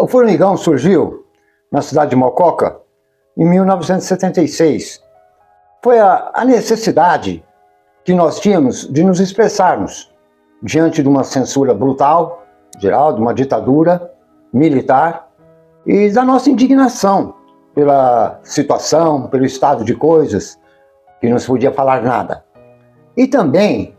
Formigão surgiu na cidade de Mococa em 1976. Foi a necessidade que nós tínhamos de nos expressarmos diante de uma censura brutal, geral, de uma ditadura militar, e da nossa indignação pela situação, pelo estado de coisas, que não se podia falar nada. E também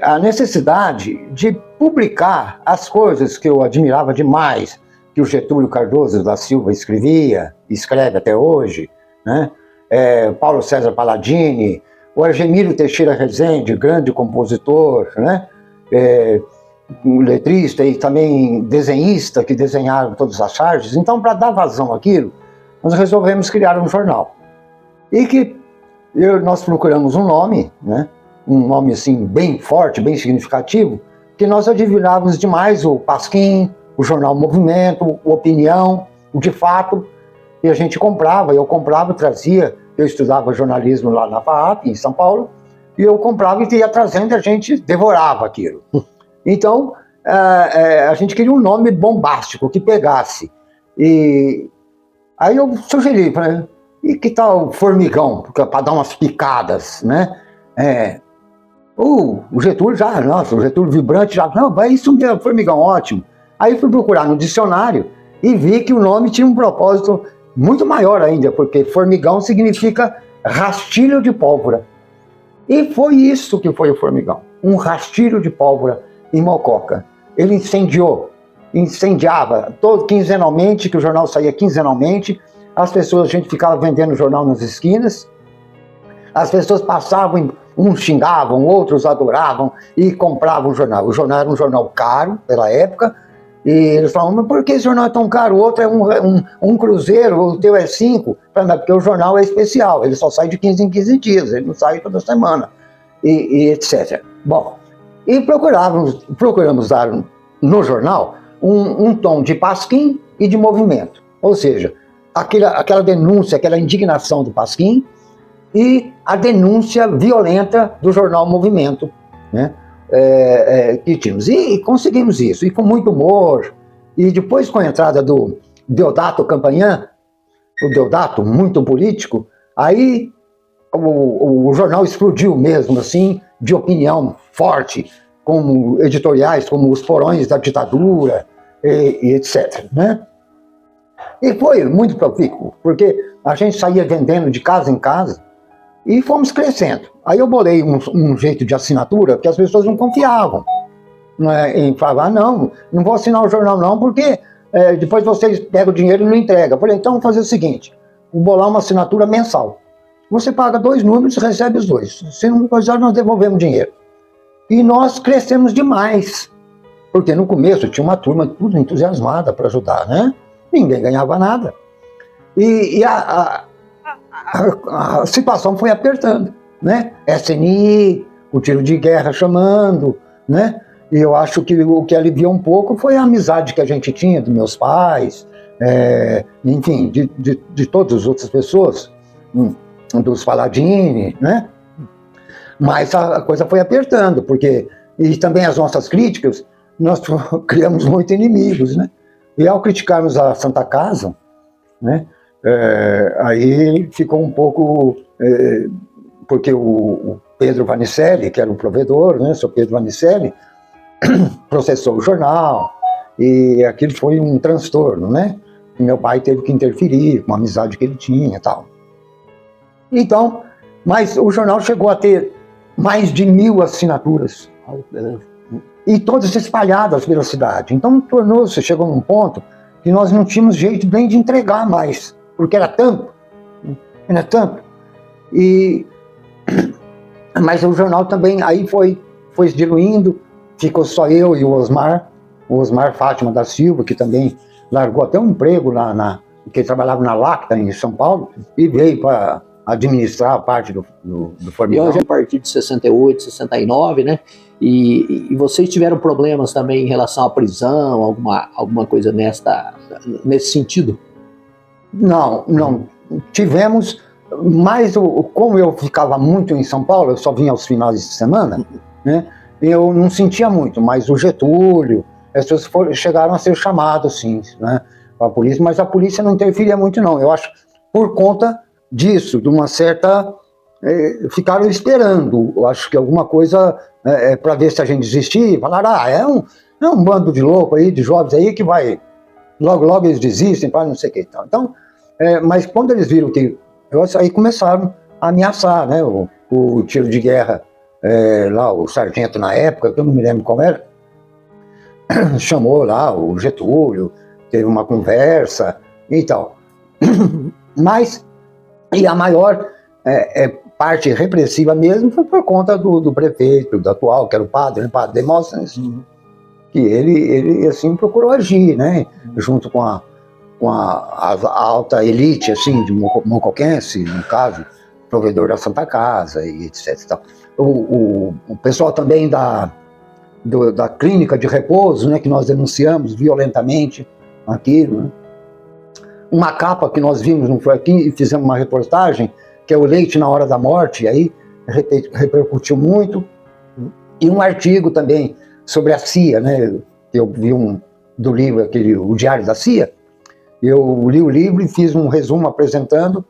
a necessidade de publicar as coisas que eu admirava demais, que o Getúlio Cardoso da Silva escrevia, escreve até hoje, né? Paulo César Palladini, o Argemiro Teixeira Rezende, grande compositor, né? Um letrista e também desenhista, que desenharam todas as charges. Então, para dar vazão àquilo, nós resolvemos criar um jornal. E que nós procuramos um nome, né? Um nome assim bem forte, bem significativo, que nós admirávamos demais o Pasquim, o jornal Movimento, o Opinião, o De Fato, e a gente comprava, eu comprava e trazia, eu estudava jornalismo lá na FAAP, em São Paulo, e eu comprava e ia trazendo e a gente devorava aquilo. Então, a gente queria um nome bombástico, que pegasse. E aí eu sugeri, falei, e que tal Formigão, para dar umas picadas, né? O Getúlio já, nossa, o Getúlio vibrante já, não, vai isso mesmo, Formigão, ótimo. Aí fui procurar no dicionário e vi que o nome tinha um propósito muito maior ainda, porque formigão significa rastilho de pólvora. E foi isso que foi o Formigão, um rastilho de pólvora em Mococa. Ele incendiava quinzenalmente, que o jornal saía quinzenalmente, as pessoas, a gente ficava vendendo jornal nas esquinas, as pessoas passavam, uns xingavam, outros adoravam e compravam o jornal. O jornal era um jornal caro pela época, e eles falavam, mas por que esse jornal é tão caro? O outro é um cruzeiro, o teu é 5. Porque o jornal é especial, ele só sai de 15 em 15 dias, ele não sai toda semana, e etc. Bom, e procuramos dar no jornal um tom de Pasquim e de movimento. Ou seja, aquela denúncia, aquela indignação do Pasquim e a denúncia violenta do jornal Movimento, né? Que tínhamos. E conseguimos isso, e com muito humor. E depois, com a entrada do Deodato Campanhã, o Deodato, muito político, aí o jornal explodiu mesmo, assim, de opinião forte, como editoriais, como Os Porões da Ditadura, e etc. Né? E foi muito profícuo, porque a gente saía vendendo de casa em casa, e fomos crescendo. Aí eu bolei um jeito de assinatura que as pessoas não confiavam, né, em falar, não vou assinar o jornal não, porque depois vocês pegam o dinheiro e não entregam. Eu falei, então vamos fazer o seguinte, vou bolar uma assinatura mensal. Você paga 2 números e recebe os 2. Se não precisar, nós devolvemos dinheiro. E nós crescemos demais, porque no começo tinha uma turma tudo entusiasmada para ajudar, né? Ninguém ganhava nada. E a situação foi apertando, né? SNI, o tiro de guerra chamando, né? E eu acho que o que aliviou um pouco foi a amizade que a gente tinha dos meus pais, enfim, de todas as outras pessoas, dos Palladini, né? Mas a coisa foi apertando, porque, e também as nossas críticas, nós criamos muitos inimigos, né? E ao criticarmos a Santa Casa, né? Aí ficou um pouco, porque o Pedro Vanicelli, que era o provedor, né, o seu Pedro Vanicelli, processou o jornal, e aquilo foi um transtorno, né? E meu pai teve que interferir com a amizade que ele tinha e tal. Então, mas o jornal chegou a ter mais de 1000 assinaturas, e todas espalhadas pela cidade. Então chegou num ponto que nós não tínhamos jeito nem de entregar mais, porque era tanto. Mas o jornal também aí foi se diluindo, ficou só eu e o Osmar Fátima da Silva, que também largou até um emprego lá, que trabalhava na Lacta, em São Paulo, e veio para administrar a parte do Formigão. E hoje, a partir de 68, 69, né? E vocês tiveram problemas também em relação à prisão, alguma coisa nesse sentido? Não. Tivemos, mas como eu ficava muito em São Paulo, eu só vinha aos finais de semana, né? Eu não sentia muito, mas o Getúlio, as pessoas chegaram a ser chamados, sim, né? com a polícia, mas a polícia não interferia muito não. Eu acho por conta disso, de uma certa... ficaram esperando, eu acho que alguma coisa para ver se a gente desistir, falaram, é um bando de louco aí, de jovens aí que vai, logo eles desistem, para não sei o que e tal. Então, mas quando eles viram que, aí começaram a ameaçar, né, o tiro de guerra, lá o sargento na época, que eu não me lembro qual era, chamou lá o Getúlio, teve uma conversa e tal. Mas, e a maior parte repressiva mesmo foi por conta do prefeito, do atual, que era o padre Demóstenes, que ele assim, procurou agir, né, junto com a alta elite, assim, de mocoquense, no caso, provedor da Santa Casa, e etc. O pessoal também da clínica de repouso, né, que nós denunciamos violentamente aquilo, né? Uma capa que nós vimos, não foi aqui, e fizemos uma reportagem, que é o leite na hora da morte, e aí repercutiu muito, e um artigo também sobre a CIA, né, eu vi do livro, o Diário da CIA, eu li o livro e fiz um resumo apresentando,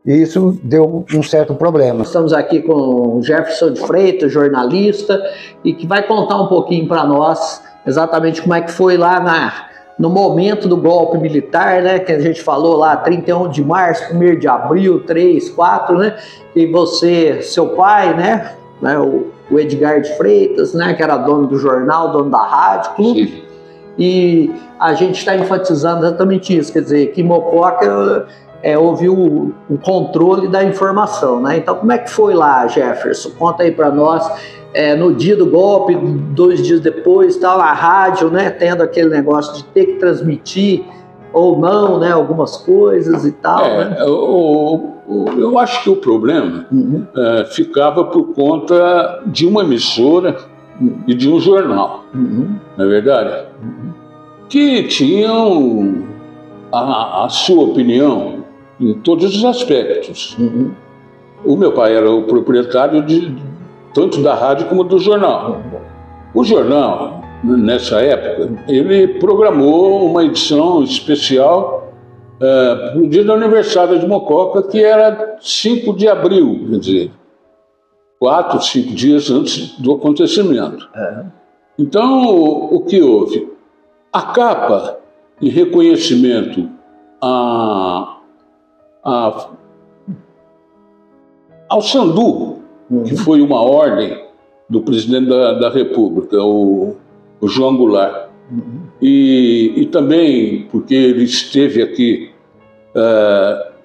e isso deu um certo problema. Estamos aqui com o Jefferson de Freitas, jornalista, e que vai contar um pouquinho para nós exatamente como é que foi lá no momento do golpe militar, né, que a gente falou lá, 31 de março, 1º de abril, 3, 4, né, e você, seu pai, né, o Edgar de Freitas, né, que era dono do jornal, dono da rádio, clube. Sim. E a gente está enfatizando exatamente isso, quer dizer, que Mococa houve o controle da informação, né? Então, como é que foi lá, Jefferson? Conta aí para nós, no dia do golpe, 2 dias depois, tal, a rádio, né, tendo aquele negócio de ter que transmitir ou não, né, algumas coisas e tal. Né? Eu acho que o problema ficava por conta de uma emissora e de um jornal, não é verdade? Que tinham a sua opinião em todos os aspectos. O meu pai era o proprietário tanto da rádio como do jornal. O jornal, nessa época, ele programou uma edição especial para o dia do aniversário de Mococa, que era 5 de abril, quer dizer, 4, 5 dias antes do acontecimento. Então, o que houve? A capa, em reconhecimento ao Sandu, que foi uma ordem do presidente da República, o João Goulart, e também porque ele esteve aqui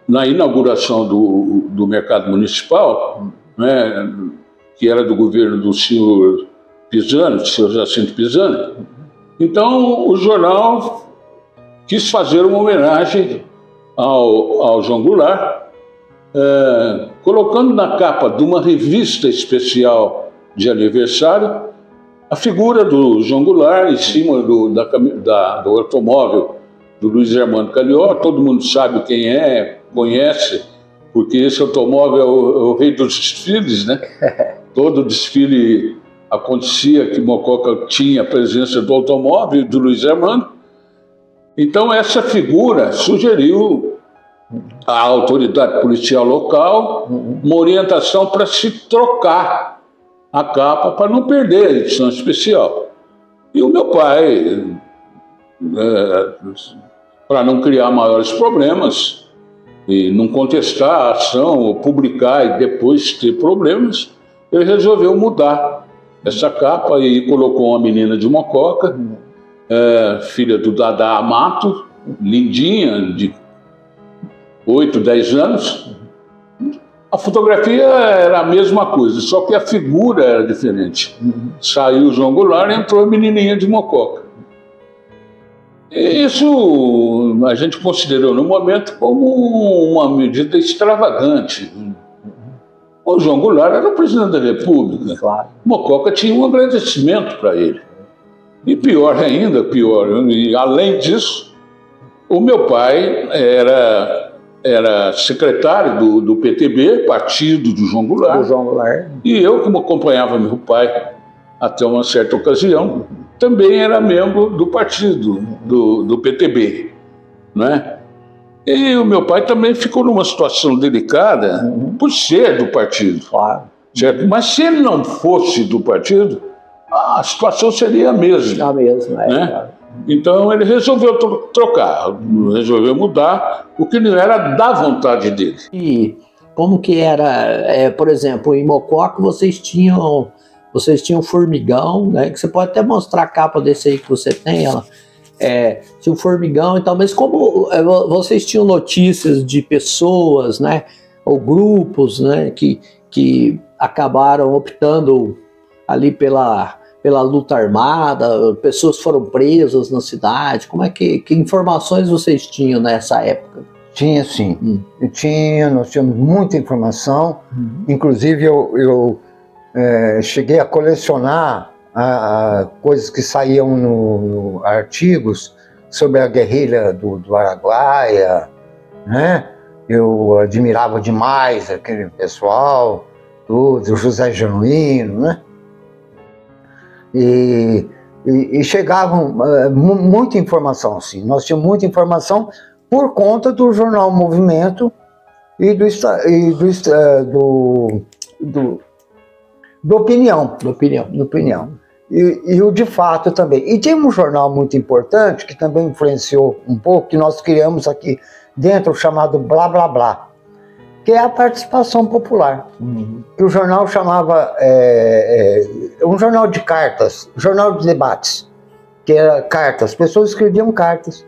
na inauguração do mercado municipal, né, que era do governo do senhor Pisani, do senhor Jacinto Pisani. Então o jornal quis fazer uma homenagem ao João Goulart, colocando na capa de uma revista especial de aniversário a figura do João Goulart em cima do automóvel do Luiz Armando Calió. Todo mundo sabe quem conhece, porque esse automóvel é o rei dos desfiles, né? Todo desfile acontecia que Mococa tinha a presença do automóvel do Luiz Armando. Então essa figura sugeriu à autoridade policial local uma orientação para se trocar a capa para não perder a edição especial. E o meu pai, para não criar maiores problemas e não contestar a ação ou publicar e depois ter problemas, ele resolveu mudar essa capa e colocou uma menina de Mococa, filha do Dadá Amato, lindinha, de 8, 10 anos. A fotografia era a mesma coisa, só que a figura era diferente. Saiu o João Goulart e entrou a menininha de Mococa. Isso a gente considerou no momento como uma medida extravagante. O João Goulart era o presidente da República. Claro. Mococa tinha um agradecimento para ele. E pior ainda, e além disso, o meu pai era secretário do PTB, partido do João Goulart. E eu, como acompanhava meu pai até uma certa ocasião, também era membro do partido do PTB. né? E o meu pai também ficou numa situação delicada por ser do partido. Claro. Certo? Mas se ele não fosse do partido, a situação seria a mesma. A mesma, né? Claro. Então ele resolveu trocar, resolveu mudar, o que não era da vontade dele. E como que era, por exemplo, em Mococa vocês tinham formigão, né? Que você pode até mostrar a capa desse aí que você tem, ela. Tinha um formigão e tal, mas como vocês tinham notícias de pessoas, né? Ou grupos, né? Que acabaram optando ali pela luta armada, pessoas foram presas na cidade. Como é que informações vocês tinham nessa época? Tinha sim, nós tínhamos muita informação, inclusive eu cheguei a colecionar coisas que saíam no artigos sobre a guerrilha do Araguaia, né? Eu admirava demais aquele pessoal, o José Genuíno, né? E chegavam muita informação, sim. Nós tínhamos muita informação por conta do jornal Movimento e do Opinião. Do Opinião. E o De Fato também. E tinha um jornal muito importante que também influenciou um pouco, que nós criamos aqui dentro, chamado Blá Blá Blá, que é a participação popular. Que o jornal chamava um jornal de cartas, jornal de debates, que era cartas, as pessoas escreviam cartas.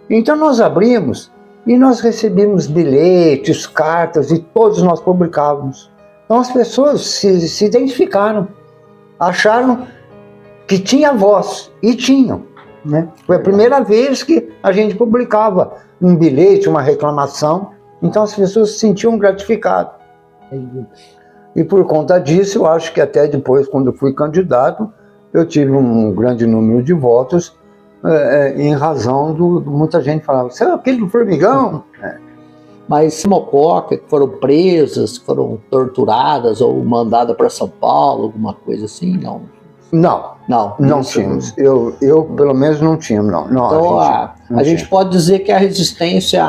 Então nós abrimos e nós recebíamos bilhetes, cartas, e todos nós publicávamos. Então as pessoas se identificaram, acharam que tinha voz, e tinham, né? Foi a primeira vez que a gente publicava um bilhete, uma reclamação, então as pessoas se sentiam gratificadas. E por conta disso, eu acho que até depois, quando eu fui candidato, eu tive um grande número de votos, em razão muita gente falava, você é aquele do Formigão? Mas Mococa, que foram presas, que foram torturadas ou mandadas para São Paulo, alguma coisa assim, não? Não tínhamos. Eu pelo menos não tinha, não. Então a gente pode dizer que a resistência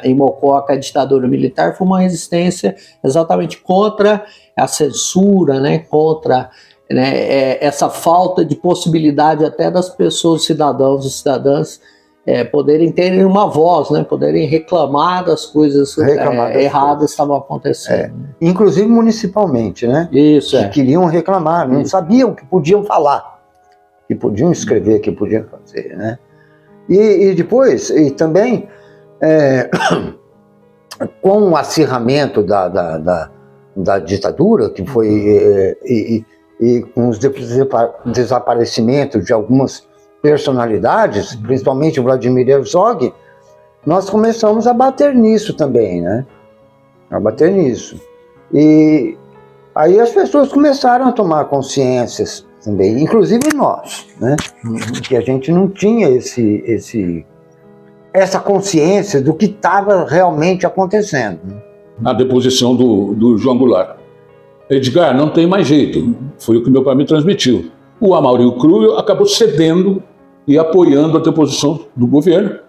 em Mococa, a ditadura militar, foi uma resistência exatamente contra a censura, né? Contra, né, essa falta de possibilidade até das pessoas, cidadãos e cidadãs, poderem ter uma voz, né? Poderem reclamar das coisas erradas que estavam acontecendo. Inclusive municipalmente, né? Isso, que queriam reclamar, não sabiam que podiam falar, que podiam escrever, que podiam fazer, né? E depois, e também, com o acirramento da ditadura, que foi, e com os desaparecimentos de algumas personalidades, principalmente o Vladimir Herzog, nós começamos a bater nisso também, né? A bater nisso. E aí as pessoas começaram a tomar consciências também, inclusive nós, né? Que a gente não tinha essa consciência do que estava realmente acontecendo. A deposição do João Goulart. Edgar, não tem mais jeito. Foi o que meu pai me transmitiu. O Amaury Cruel acabou cedendo e apoiando a deposição do governo,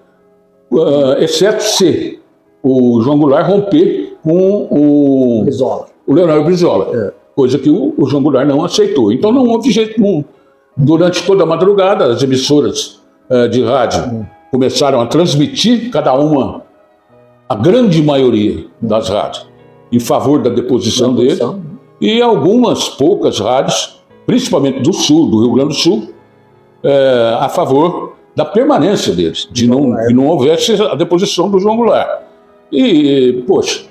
exceto se o João Goulart romper com o Leonardo Brizola, coisa que o João Goulart não aceitou. Então não houve jeito nenhum. Durante toda a madrugada, as emissoras de rádio começaram a transmitir, cada uma, a grande maioria das rádios, em favor da deposição dele, e algumas poucas rádios, principalmente do sul, do Rio Grande do Sul, a favor da permanência deles, de que não houvesse a deposição do João Goulart. E, poxa,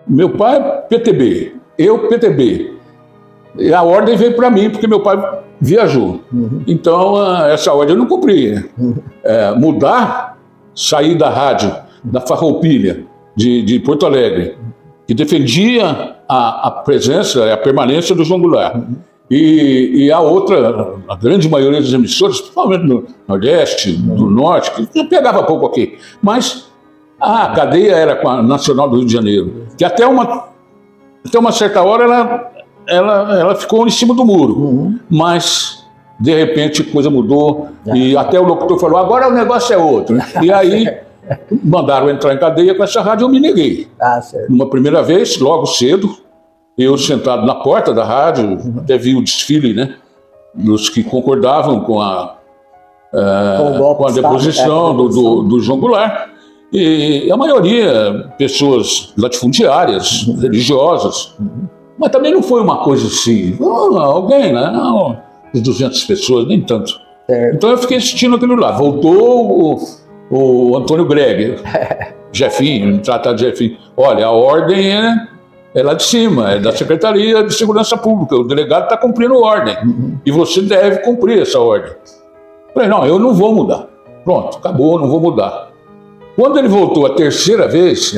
meu pai PTB, eu PTB, e a ordem veio para mim, porque meu pai viajou. Então, essa ordem eu não cumpri. Mudar, sair da rádio, da Farroupilha, de Porto Alegre, que defendia a presença, a permanência do João Goulart. E a grande maioria das emissoras, principalmente no Nordeste, do Norte, que pegava pouco aqui, mas a cadeia era com a Nacional do Rio de Janeiro, que até uma certa hora ela ficou em cima do muro, mas de repente a coisa mudou, e até o locutor falou, agora o negócio é outro. E aí mandaram entrar em cadeia com essa rádio, eu me neguei. Uma primeira vez, logo cedo, eu sentado na porta da rádio, até vi o desfile, né, dos que concordavam com a deposição do João Goulart. E a maioria, pessoas latifundiárias, religiosas, mas também não foi uma coisa assim, alguém, né? Não, 200 pessoas, nem tanto. Então eu fiquei assistindo aquilo lá. Voltou o Antônio Greg, Jefinho, tratado de Jefinho. Olha, a ordem é lá de cima, é da Secretaria de Segurança Pública, o delegado está cumprindo ordem, e você deve cumprir essa ordem. Falei, não, eu não vou mudar. Pronto, acabou, não vou mudar. Quando ele voltou a terceira vez,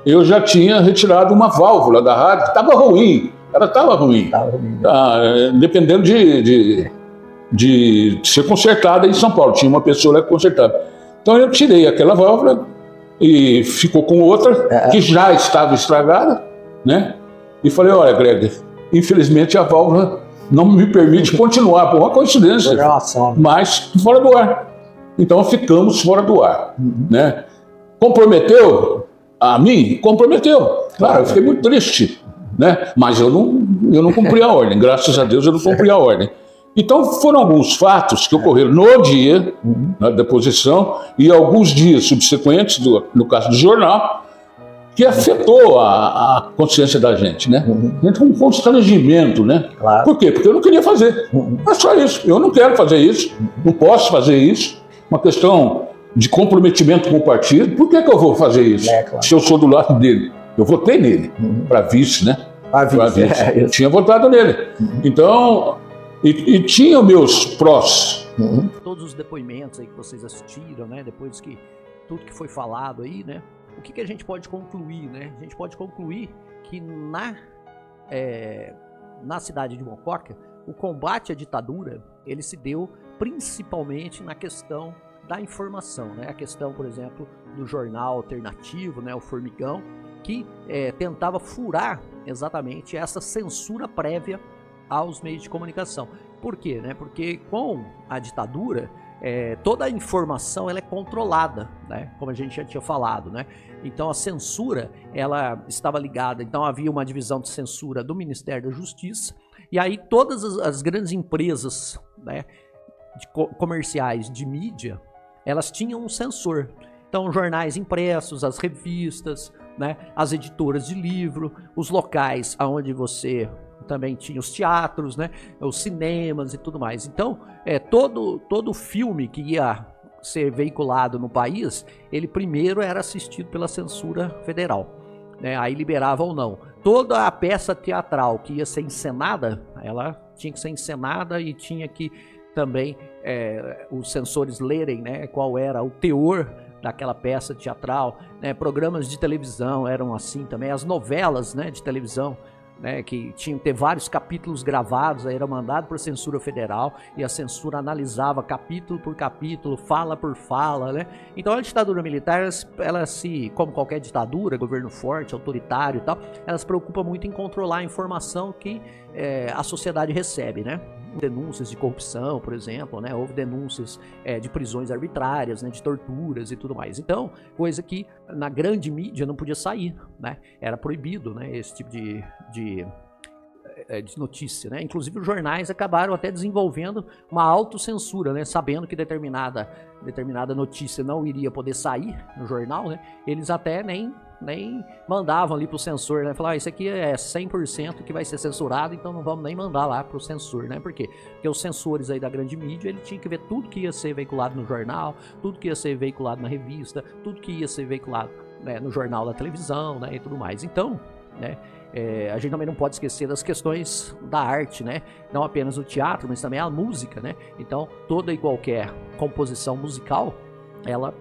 eu já tinha retirado uma válvula da rádio, que estava ruim, ela estava ruim, dependendo de ser consertada em São Paulo, tinha uma pessoa lá que consertava. Então eu tirei aquela válvula e ficou com outra, que já estava estragada, né? E falei, olha, Greg, infelizmente a válvula não me permite continuar, por uma coincidência, mas fora do ar. Então ficamos fora do ar, né? Comprometeu a mim? Comprometeu. Claro, eu fiquei muito triste, né? Mas eu não cumpri a ordem, graças a Deus eu não cumpri a ordem. Então foram alguns fatos que ocorreram no dia da deposição e alguns dias subsequentes, no caso do jornal, que afetou a consciência da gente, né? Então um constrangimento, né? Claro. Por quê? Porque eu não queria fazer. É só isso. Eu não quero fazer isso, não posso fazer isso. Uma questão de comprometimento com o partido. Por que eu vou fazer isso? Claro. Se eu sou do lado dele? Eu votei nele, para vice, né? Para vice. Eu tinha votado nele. Então, e tinha meus prós. Todos os depoimentos aí que vocês assistiram, né? Depois que tudo que foi falado aí, né? O que a gente pode concluir, né? A gente pode concluir que na cidade de Mococa, o combate à ditadura, ele se deu principalmente na questão da informação, né? A questão, por exemplo, do jornal alternativo, né? O Formigão, que tentava furar exatamente essa censura prévia aos meios de comunicação. Por quê? Né? Porque com a ditadura, toda a informação ela é controlada, né? Como a gente já tinha falado, né? Então a censura ela estava ligada, então havia uma divisão de censura do Ministério da Justiça, e aí todas as grandes empresas, né, comerciais de mídia, elas tinham um censor. Então jornais impressos, as revistas, né, as editoras de livro, os locais onde você também tinha os teatros, né, os cinemas e tudo mais. Então, todo filme que ia ser veiculado no país, ele primeiro era assistido pela censura federal, né, aí liberava ou não. Toda a peça teatral que ia ser encenada, ela tinha que ser encenada e tinha que também os censores lerem, né, qual era o teor daquela peça teatral, né, programas de televisão eram assim também, as novelas, né, de televisão, né, que tinham que ter vários capítulos gravados, aí era mandado para a censura federal e a censura analisava capítulo por capítulo, fala por fala, né? Então a ditadura militar, ela como qualquer ditadura, governo forte, autoritário e tal, ela se preocupa muito em controlar a informação que a sociedade recebe, né? Denúncias de corrupção, por exemplo, né? Houve denúncias de prisões arbitrárias, né? De torturas e tudo mais. Então, coisa que na grande mídia não podia sair, né? Era proibido, né? Esse tipo de notícia, né? Inclusive os jornais acabaram até desenvolvendo uma autocensura, né? Sabendo que determinada notícia não iria poder sair no jornal, né? Eles até nem mandavam ali pro censor, né? Falar, isso aqui é 100% que vai ser censurado, então não vamos nem mandar lá pro censor, né? Por quê? Porque os censores aí da grande mídia, ele tinha que ver tudo que ia ser veiculado no jornal, tudo que ia ser veiculado na revista, tudo que ia ser veiculado, né, no jornal da televisão, né, e tudo mais. Então, né, a gente também não pode esquecer das questões da arte, né? Não apenas o teatro, mas também a música, né? Então, toda e qualquer composição musical, ela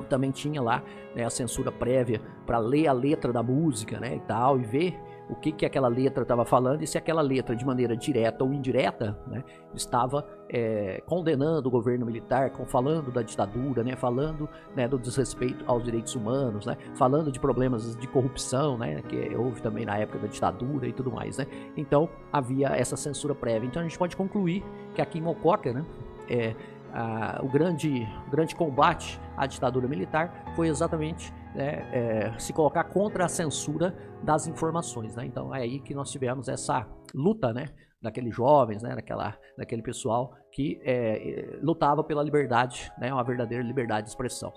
também tinha lá, né, a censura prévia para ler a letra da música, né, e tal, e ver o que aquela letra estava falando e se aquela letra, de maneira direta ou indireta, né, estava condenando o governo militar, falando da ditadura, né, falando, né, do desrespeito aos direitos humanos, né, falando de problemas de corrupção, né, que houve também na época da ditadura e tudo mais, né. Então havia essa censura prévia. Então a gente pode concluir que aqui em Mococa, né, o grande combate à ditadura militar foi exatamente se colocar contra a censura das informações, né? Então é aí que nós tivemos essa luta, né, daqueles jovens, né, daquele pessoal que lutava pela liberdade, né, uma verdadeira liberdade de expressão.